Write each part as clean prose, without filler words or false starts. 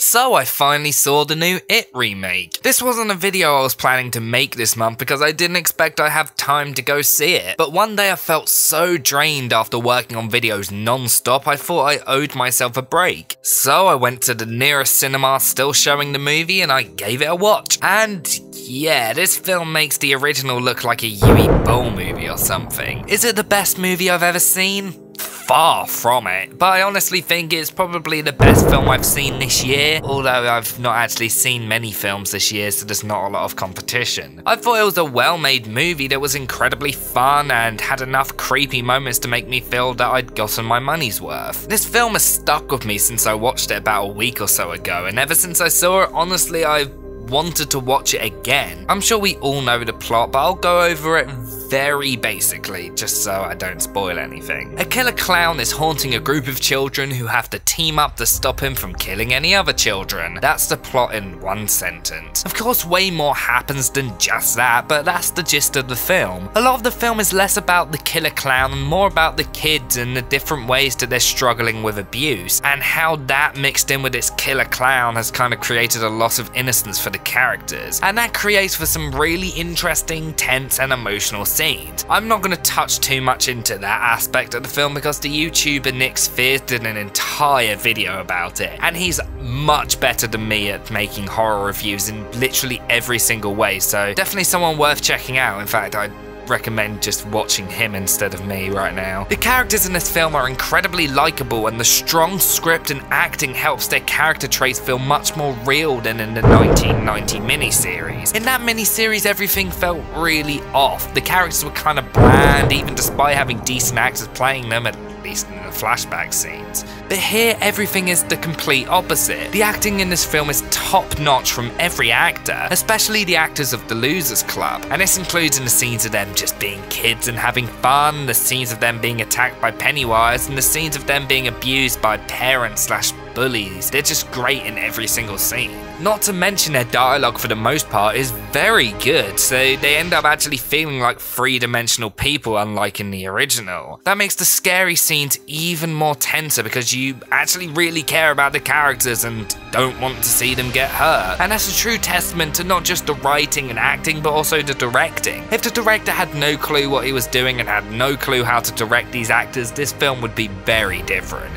So I finally saw the new It remake. This wasn't a video I was planning to make this month because I didn't expect I'd have time to go see it, but one day I felt so drained after working on videos non-stop I thought I owed myself a break. So I went to the nearest cinema still showing the movie and I gave it a watch. And yeah, this film makes the original look like a Yui Bowl movie or something. Is it the best movie I've ever seen? Far from it, but I honestly think it's probably the best film I've seen this year, although I've not actually seen many films this year, so there's not a lot of competition. I thought it was a well-made movie that was incredibly fun and had enough creepy moments to make me feel that I'd gotten my money's worth. This film has stuck with me since I watched it about a week or so ago, and ever since I saw it, honestly, I've wanted to watch it again. I'm sure we all know the plot, but I'll go over it very basically, just so I don't spoil anything. A killer clown is haunting a group of children who have to team up to stop him from killing any other children. That's the plot in one sentence. Of course, way more happens than just that, but that's the gist of the film. A lot of the film is less about the killer clown and more about the kids and the different ways that they're struggling with abuse, and how that mixed in with its killer clown has kind of created a loss of innocence for the characters, and that creates for some really interesting, tense and emotional scenes. I'm not going to touch too much into that aspect of the film because the YouTuber Nick Spheres did an entire video about it, and he's much better than me at making horror reviews in literally every single way, so definitely someone worth checking out. In fact, I'd recommend just watching him instead of me right now. The characters in this film are incredibly likable, and the strong script and acting helps their character traits feel much more real than in the 1990 miniseries. In that miniseries, everything felt really off. The characters were kind of bland, even despite having decent actors playing them, at least in the flashback scenes. But here, everything is the complete opposite. The acting in this film is top-notch from every actor, especially the actors of the Losers Club, and this includes in the scenes of them just being kids and having fun, the scenes of them being attacked by Pennywise, and the scenes of them being abused by parents/bullies. They're just great in every single scene. Not to mention their dialogue for the most part is very good, so they end up actually feeling like three-dimensional people, unlike in the original. That makes the scary scenes even more tenser because you actually really care about the characters and don't want to see them get hurt. And that's a true testament to not just the writing and acting, but also the directing. If the director had no clue what he was doing and had no clue how to direct these actors, this film would be very different.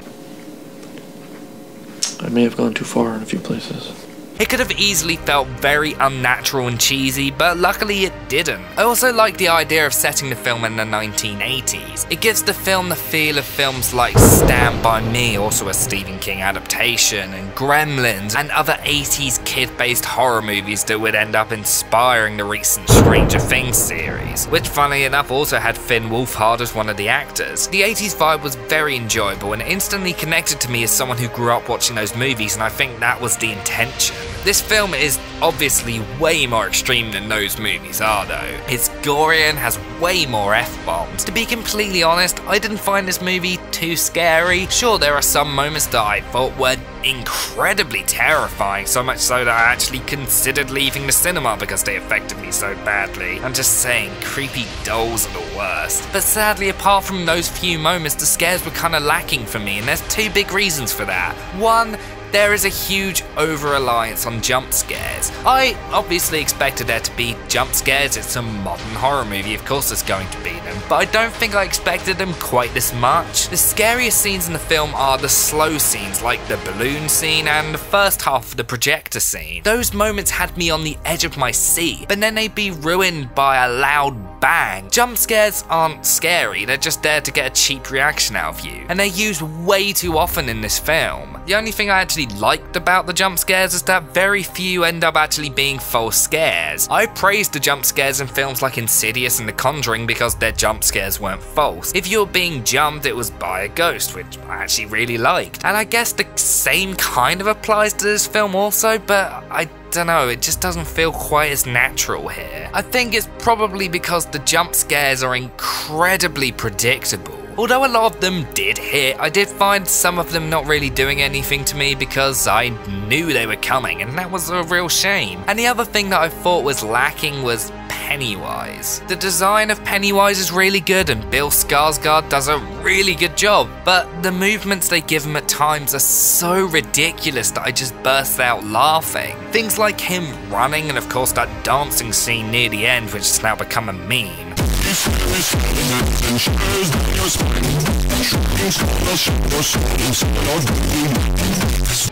I may have gone too far in a few places. It could have easily felt very unnatural and cheesy, but luckily it didn't. I also like the idea of setting the film in the 1980s. It gives the film the feel of films like Stand By Me, also a Stephen King adaptation, and Gremlins, and other 80s kid-based horror movies that would end up inspiring the recent Stranger Things series, which funnily enough also had Finn Wolfhard as one of the actors. The 80s vibe was very enjoyable and instantly connected to me as someone who grew up watching those movies, and I think that was the intention. This film is obviously way more extreme than those movies are though. It's gory and has way more F-bombs. To be completely honest, I didn't find this movie too scary. Sure, there are some moments that I thought were incredibly terrifying, so much so that I actually considered leaving the cinema because they affected me so badly. I'm just saying, creepy dolls are the worst. But sadly, apart from those few moments, the scares were kinda lacking for me, and there's two big reasons for that. One, there is a huge over-reliance on jump scares. I obviously expected there to be jump scares, it's a modern horror movie, of course there's going to be them, but I don't think I expected them quite this much. The scariest scenes in the film are the slow scenes, like the balloon scene and the first half of the projector scene. Those moments had me on the edge of my seat, but then they'd be ruined by a loud bang. Jump scares aren't scary, they're just there to get a cheap reaction out of you, and they're used way too often in this film. The only thing I actually liked about the jump scares is that very few end up actually being false scares. I praised the jump scares in films like Insidious and The Conjuring because their jump scares weren't false. If you were being jumped, it was by a ghost, which I actually really liked. And I guess the same kind of applies to this film also, but I don't know, it just doesn't feel quite as natural here. I think it's probably because the jump scares are incredibly predictable. Although a lot of them did hit, I did find some of them not really doing anything to me because I knew they were coming, and that was a real shame. And the other thing that I thought was lacking was Pennywise. The design of Pennywise is really good and Bill Skarsgård does a really good job, but the movements they give him at times are so ridiculous that I just burst out laughing. Things like him running and of course that dancing scene near the end, which has now become a meme.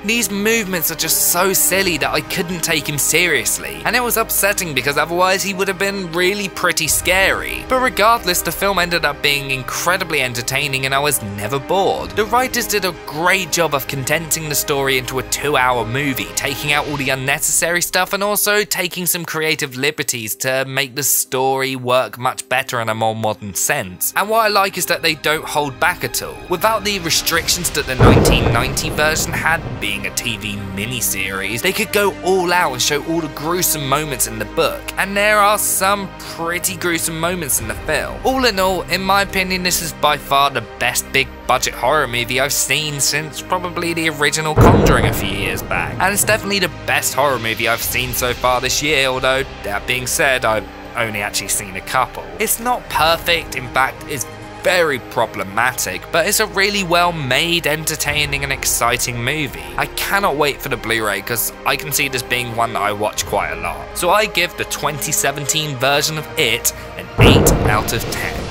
These movements are just so silly that I couldn't take him seriously, and it was upsetting because otherwise he would have been really pretty scary. But regardless, the film ended up being incredibly entertaining and I was never bored. The writers did a great job of condensing the story into a 2-hour movie, taking out all the unnecessary stuff and also taking some creative liberties to make the story work much better in a more modern sense. And what I like is that they don't hold back at all. Without the restrictions that the 1990 version had, being a TV miniseries, they could go all out and show all the gruesome moments in the book, and there are some pretty gruesome moments in the film. All in all, in my opinion, this is by far the best big budget horror movie I've seen since probably the original Conjuring a few years back, and it's definitely the best horror movie I've seen so far this year, although that being said, I've only actually seen a couple. It's not perfect, in fact it's very problematic, but it's a really well made, entertaining and exciting movie. I cannot wait for the Blu-ray because I can see this being one that I watch quite a lot. So I give the 2017 version of it an 8 out of 10.